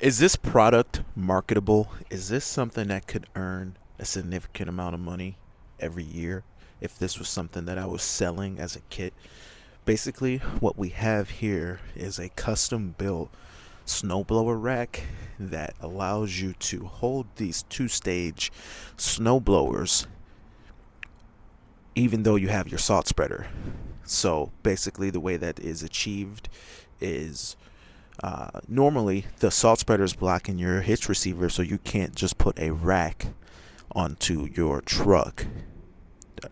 Is this product marketable? Is this something that could earn a significant amount of money every year if this was something that I was selling as a kit? Basically, what we have here is a custom built snowblower rack that allows you to hold these two-stage snowblowers even though you have your salt spreader. So basically, the way that is achieved is normally the salt spreader is blocking your hitch receiver, so you can't just put a rack onto your truck.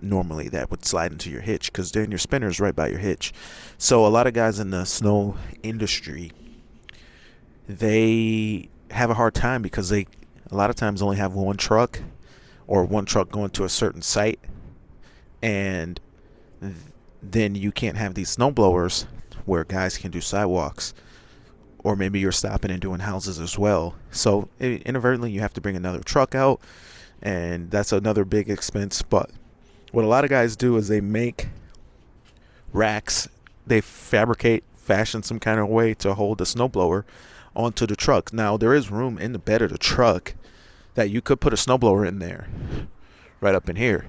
Normally that would slide into your hitch because then your spinner is right by your hitch. So a lot of guys in the snow industry, they have a hard time because they a lot of times only have one truck or one truck going to a certain site, and then you can't have these snow blowers where guys can do sidewalks, or maybe you're stopping and doing houses as well. So inadvertently you have to bring another truck out, and that's another big expense. But what a lot of guys do is they make racks, they fashion some kind of way to hold the snowblower onto the truck. Now there is room in the bed of the truck that you could put a snowblower in there, right up in here,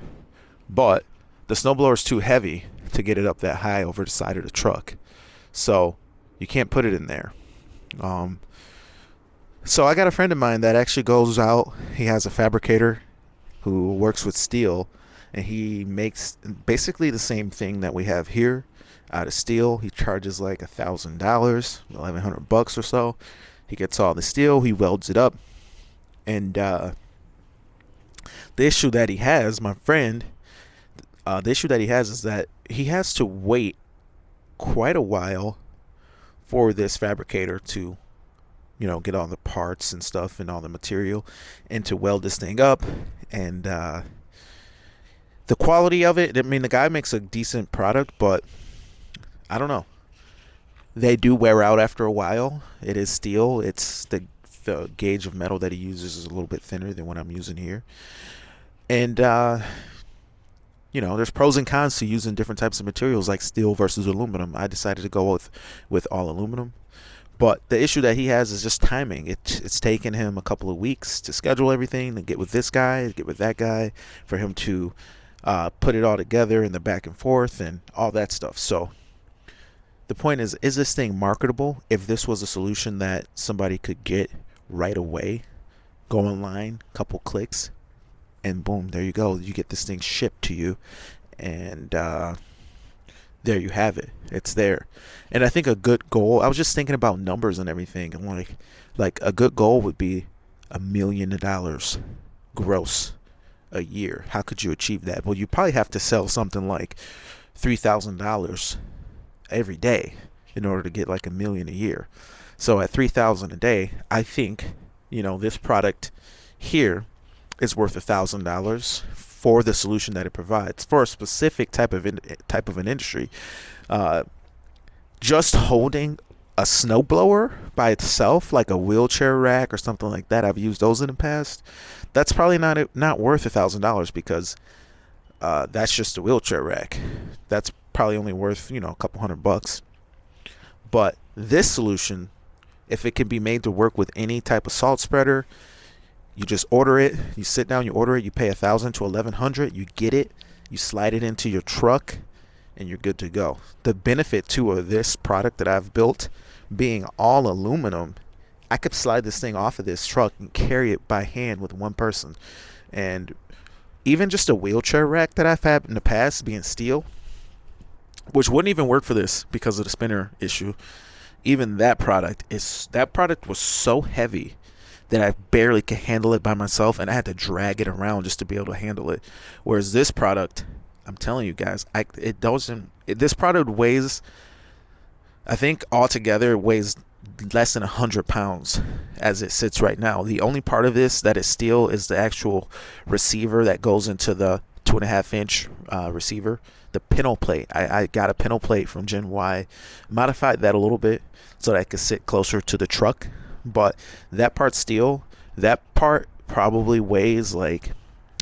but the snowblower is too heavy to get it up that high over the side of the truck, so you can't put it in there. So I got a friend of mine that actually goes out. He has a fabricator who works with steel, and he makes basically the same thing that we have here out of steel. He charges like $1,000, $1,100 or so. He gets all the steel, he welds it up, and the issue that he has, my friend, the issue that he has is that he has to wait quite a while for this fabricator to, get all the parts and stuff and all the material and to weld this thing up. And the quality of it, I mean, the guy makes a decent product, but I don't know. They do wear out after a while. It is steel. It's the gauge of metal that he uses is a little bit thinner than what I'm using here. And there's pros and cons to using different types of materials like steel versus aluminum. I decided to go with all aluminum. But the issue that he has is just timing. It's taken him a couple of weeks to schedule everything, to get with this guy, to get with that guy, for him to put it all together and the back and forth and all that stuff. So the point is this thing marketable? If this was a solution that somebody could get right away, go online, couple clicks, and boom, there you go. You get this thing shipped to you, and there you have it. It's there. And I think a good goal, I was just thinking about numbers and everything, and like a good goal would be $1 million gross a year. How could you achieve that? Well, you probably have to sell something like $3,000 every day in order to get like $1 million a year. So at $3,000 a day, I think this product here is worth $1,000 for the solution that it provides for a specific type of an industry. Just holding a snowblower by itself, like a wheelchair rack or something like that, I've used those in the past. That's probably not worth $1,000 because that's just a wheelchair rack. That's probably only worth a couple $100. But this solution, if it can be made to work with any type of salt spreader, you just order it. You sit down, you order it. You pay $1,000 to $1,100. You get it. You slide it into your truck, and you're good to go. The benefit too of this product that I've built, being all aluminum, I could slide this thing off of this truck and carry it by hand with one person. And even just a wheelchair rack that I've had in the past, being steel, which wouldn't even work for this because of the spinner issue. Even that product was so heavy that I barely could handle it by myself, and I had to drag it around just to be able to handle it. Whereas this product, I'm telling you guys, this product weighs, I think altogether it weighs less than 100 pounds as it sits right now. The only part of this that is steel is the actual receiver that goes into the 2.5-inch receiver, the pintle plate. I got a pintle plate from Gen Y, modified that a little bit so that I could sit closer to the truck. But that part's steel. That part probably weighs like,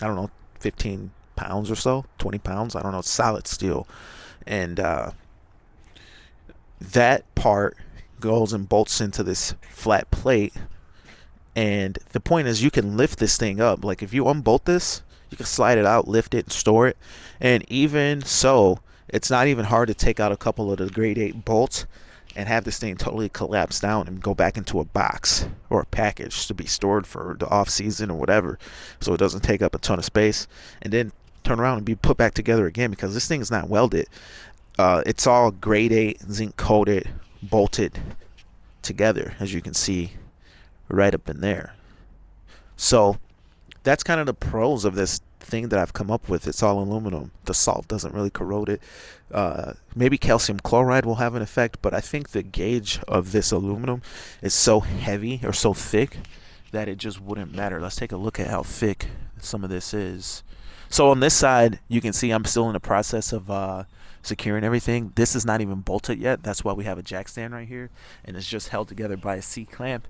I don't know, 15 pounds or so, 20 pounds. I don't know. It's solid steel. And that part goes and bolts into this flat plate And the point is, you can lift this thing up. Like if you unbolt this, you can slide it out, lift it, and store it. And even so, it's not even hard to take out a couple of the grade 8 bolts and have this thing totally collapse down and go back into a box or a package to be stored for the off season or whatever, so it doesn't take up a ton of space, and then turn around and be put back together again, because this thing is not welded. It's all grade 8 zinc coated, bolted together, as you can see right up in there. So that's kind of the pros of this thing that I've come up with. It's all aluminum. The salt doesn't really corrode it. Maybe calcium chloride will have an effect, but I think the gauge of this aluminum is so heavy or so thick that it just wouldn't matter. Let's take a look at how thick some of this is. So on this side, you can see I'm still in the process of securing everything. This is not even bolted yet. That's why we have a jack stand right here, and it's just held together by a C-clamp.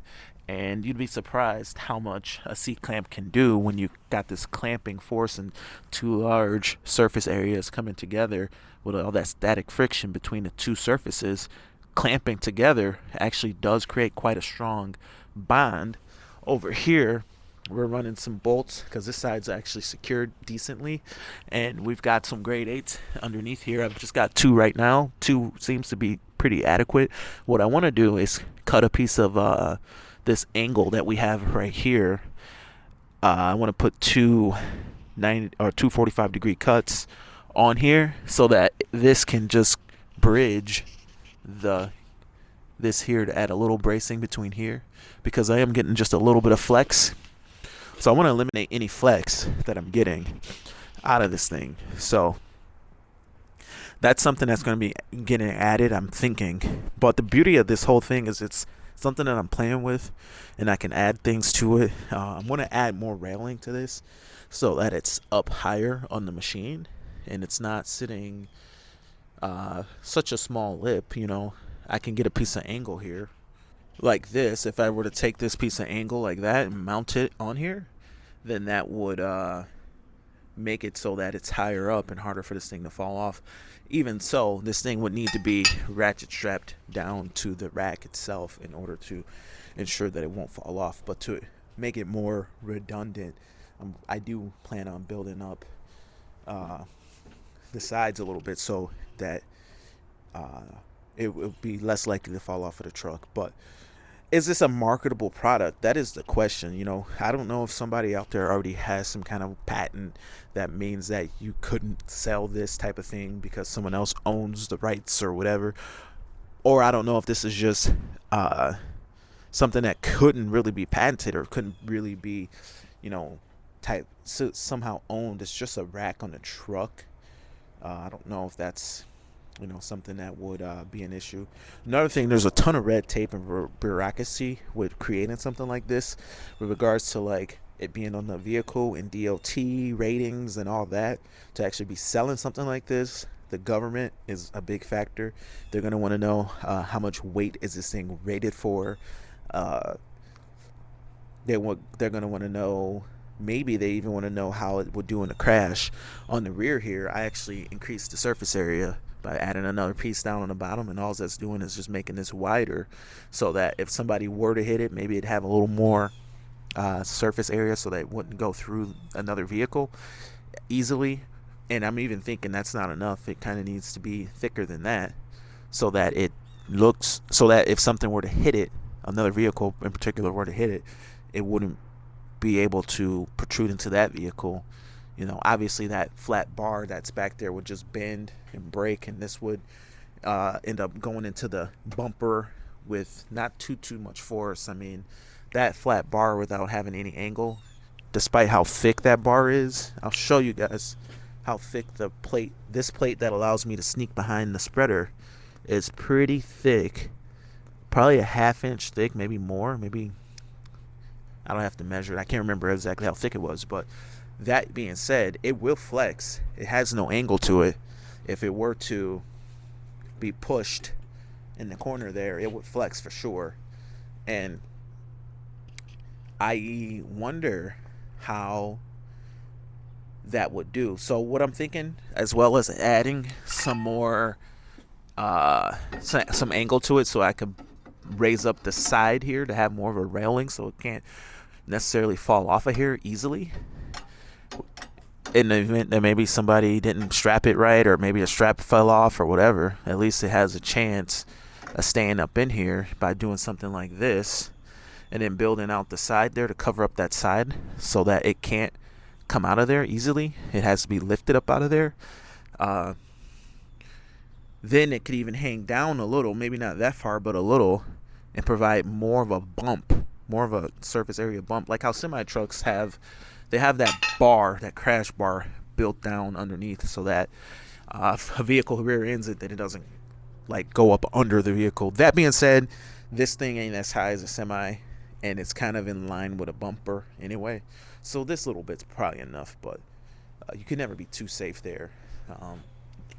And you'd be surprised how much a C-clamp can do when you got this clamping force and two large surface areas coming together with all that static friction between the two surfaces. Clamping together actually does create quite a strong bond. Over here, we're running some bolts because this side's actually secured decently, and we've got some grade 8s underneath here. I've just got 2 right now. 2 seems to be pretty adequate. What I want to do is cut a piece of this angle that we have right here. I want to put two 45-degree cuts on here so that this can just bridge this here to add a little bracing between here, because I am getting just a little bit of flex. So I want to eliminate any flex that I'm getting out of this thing. So that's something that's going to be getting added, I'm thinking. But the beauty of this whole thing is it's something that I'm playing with, and I can add things to it. I'm going to add more railing to this so that it's up higher on the machine and it's not sitting such a small lip. I can get a piece of angle here like this. If I were to take this piece of angle like that and mount it on here, then that would make it so that it's higher up and harder for this thing to fall off. Even so, this thing would need to be ratchet strapped down to the rack itself in order to ensure that it won't fall off. But to make it more redundant, I do plan on building up the sides a little bit so that it will be less likely to fall off of the truck. But is this a marketable product? That is the question. I don't know if somebody out there already has some kind of patent that means that you couldn't sell this type of thing because someone else owns the rights or whatever. Or I don't know if this is just something that couldn't really be patented or couldn't really be, somehow owned. It's just a rack on the truck. I don't know if that's something that would be an issue. Another thing, there's a ton of red tape and bureaucracy with creating something like this with regards to like it being on the vehicle and DOT ratings and all that. To actually be selling something like this, the government is a big factor. They're going to want to know how much weight is this thing rated for. They're going to want to know, maybe they even want to know how it would do in a crash. On the rear here, I actually increased the surface area by adding another piece down on the bottom, and all that's doing is just making this wider so that if somebody were to hit it, maybe it'd have a little more surface area so that it wouldn't go through another vehicle easily. And I'm even thinking that's not enough. It kind of needs to be thicker than that so that if something were to hit it, another vehicle in particular were to hit it, it wouldn't be able to protrude into that vehicle. Obviously that flat bar that's back there would just bend and break, and this would end up going into the bumper with not too much force. I mean, that flat bar without having any angle, despite how thick that bar is, I'll show you guys how thick this plate that allows me to sneak behind the spreader is pretty thick. Probably a ½ inch thick, maybe more, maybe. I don't have to measure it. I can't remember exactly how thick it was, but that being said, it will flex. It has no angle to it. If it were to be pushed in the corner there, it would flex for sure. And I wonder how that would do. So what I'm thinking, as well as adding some more some angle to it so I could raise up the side here to have more of a railing so it can't necessarily fall off of here easily. In the event that maybe somebody didn't strap it right, or maybe a strap fell off or whatever, at least it has a chance of staying up in here by doing something like this, and then building out the side there to cover up that side so that it can't come out of there easily. It has to be lifted up out of there. Then it could even hang down a little, maybe not that far, but a little, and provide more of a bump, more of a surface area bump, like how semi trucks have. They have that bar, that crash bar, built down underneath, so that if a vehicle rear ends it, that it doesn't like go up under the vehicle. That being said, this thing ain't as high as a semi, and it's kind of in line with a bumper anyway. So this little bit's probably enough, but you can never be too safe there.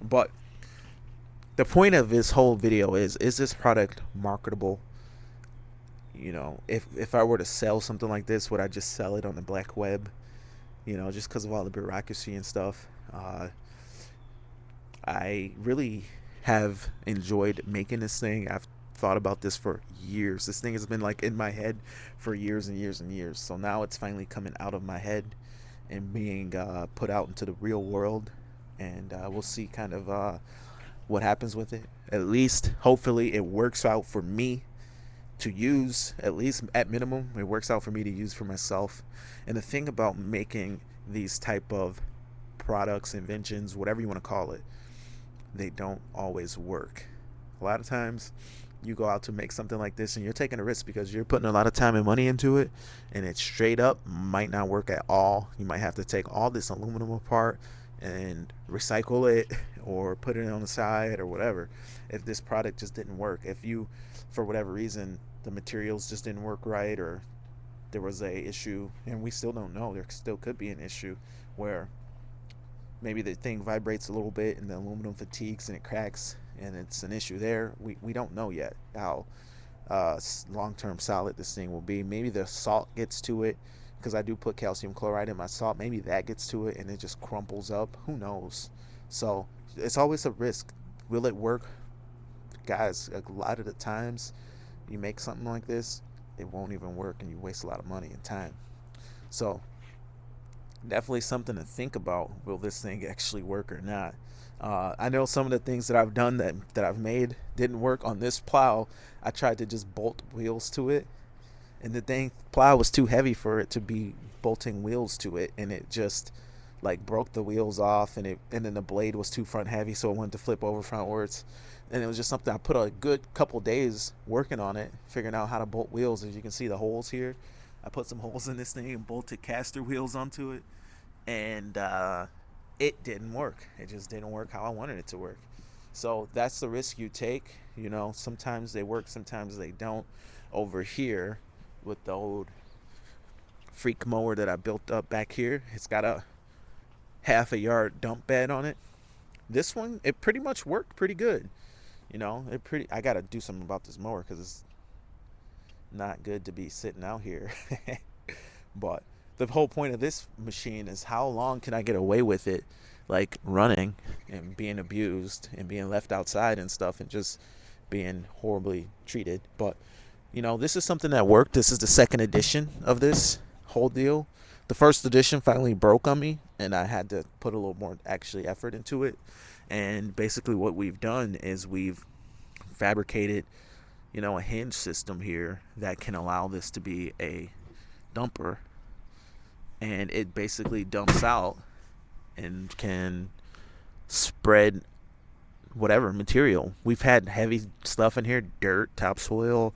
But the point of this whole video is this product marketable? You know, if I were to sell something like this, would I just sell it on the black web? You know, just because of all the bureaucracy and stuff. I really have enjoyed making this thing. I've thought about this for years. This thing has been like in my head for years and years and years. So now it's finally coming out of my head and being put out into the real world. And we'll see kind of what happens with it. At least, hopefully, it works out for me to use, at least at minimum. It works out for me to use for myself. And the thing about making these type of products, inventions, whatever you want to call it, they don't always work. A lot of times you go out to make something like this and you're taking a risk because you're putting a lot of time and money into it, and it straight up might not work at all. You might have to take all this aluminum apart and recycle it or put it on the side or whatever if this product just didn't work. If you, for whatever reason, the materials just didn't work right, or there was a issue, and we still don't know, there still could be an issue where maybe the thing vibrates a little bit and the aluminum fatigues and it cracks and it's an issue there. We don't know yet how long-term solid this thing will be. Maybe the salt gets to it, because I do put calcium chloride in my salt. Maybe that gets to it and it just crumples up. Who knows? So it's always a risk. Will it work? Guys, a lot of the times you make something like this, it won't even work, and you waste a lot of money and time. So definitely something to think about. Will this thing actually work or not? I know some of the things that I've done that I've made didn't work. On this plow, I tried to just bolt wheels to it, and the plow was too heavy for it to be bolting wheels to it, and it just like broke the wheels off, and then the blade was too front heavy, so it wanted to flip over frontwards. And it was just something I put a good couple days working on it, figuring out how to bolt wheels. As you can see the holes here, I put some holes in this thing and bolted caster wheels onto it, and it didn't work. It just didn't work how I wanted it to work. So that's the risk you take. You know, sometimes they work, sometimes they don't. Over here with the old freak mower that I built up back here, it's got a half a yard dump bed on it. This one, it pretty much worked pretty good. You know, I gotta do something about this mower because it's not good to be sitting out here. But the whole point of this machine is, how long can I get away with it, like running and being abused and being left outside and stuff and just being horribly treated. But you know, this is something that worked. This is the second edition of this whole deal. The first edition finally broke on me, and I had to put a little more actually effort into it. And basically what we've done is we've fabricated, you know, a hinge system here that can allow this to be a dumper, and it basically dumps out and can spread whatever material. We've had heavy stuff in here, dirt, topsoil,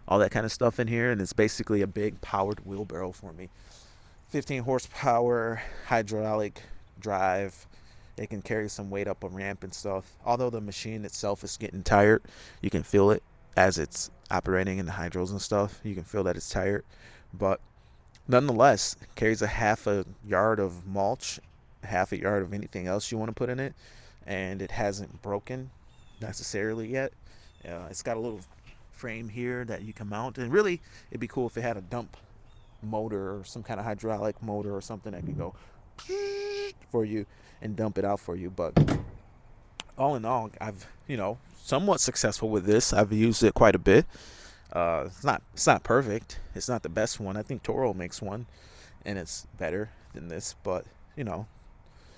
all that kind of stuff in here, and it's basically a big powered wheelbarrow for me. 15 horsepower hydraulic drive. It can carry some weight up a ramp and stuff. Although the machine itself is getting tired, you can feel it as it's operating in the hydros and stuff. You can feel that it's tired, but nonetheless, it carries a half a yard of mulch, half a yard of anything else you want to put in it, and it hasn't broken necessarily yet. It's got a little frame here that you can mount, and really it'd be cool if it had a dump motor or some kind of hydraulic motor or something that can go for you and dump it out for you. But all in all, I've, you know, somewhat successful with this. I've used it quite a bit. It's not perfect. It's not the best one. I think Toro makes one, and it's better than this. But you know,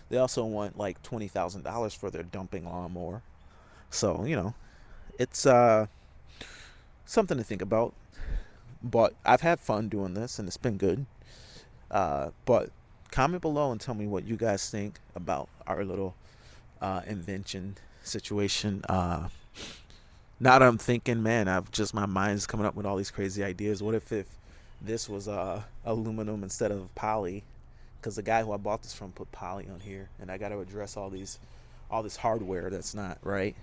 they also want like $20,000 for their dumping lawnmower. So you know, it's something to think about. But I've had fun doing this, and it's been good. But comment below and tell me what you guys think about our little invention situation. Now that I'm thinking, man, my mind's coming up with all these crazy ideas. What if this was aluminum instead of poly? Because the guy who I bought this from put poly on here, and I got to address all this hardware that's not right.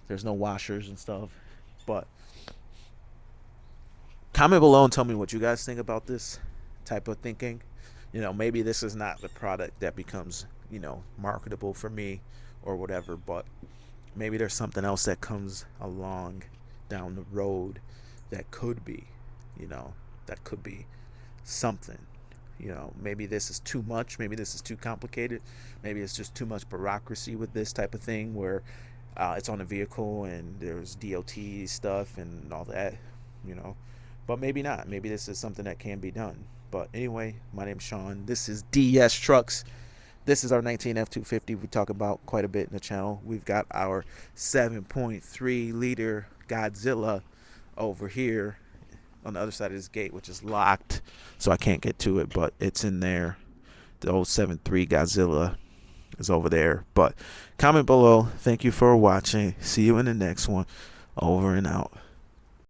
There's no washers and stuff. But comment below and tell me what you guys think about this type of thinking. You know, maybe this is not the product that becomes, marketable for me or whatever, but maybe there's something else that comes along down the road that could be, that could be something. Maybe this is too much, maybe this is too complicated, maybe it's just too much bureaucracy with this type of thing where it's on a vehicle and there's DOT stuff and all that, you know. But maybe not. Maybe this is something that can be done. But anyway, my name's Sean. This is DS Trucks. This is our 19 F250 we talk about quite a bit in the channel. We've got our 7.3 liter Godzilla over here on the other side of this gate, which is locked, so I can't get to it, but it's in there. The old 7.3 Godzilla is over there. But comment below. Thank you for watching. See you in the next one. Over and out.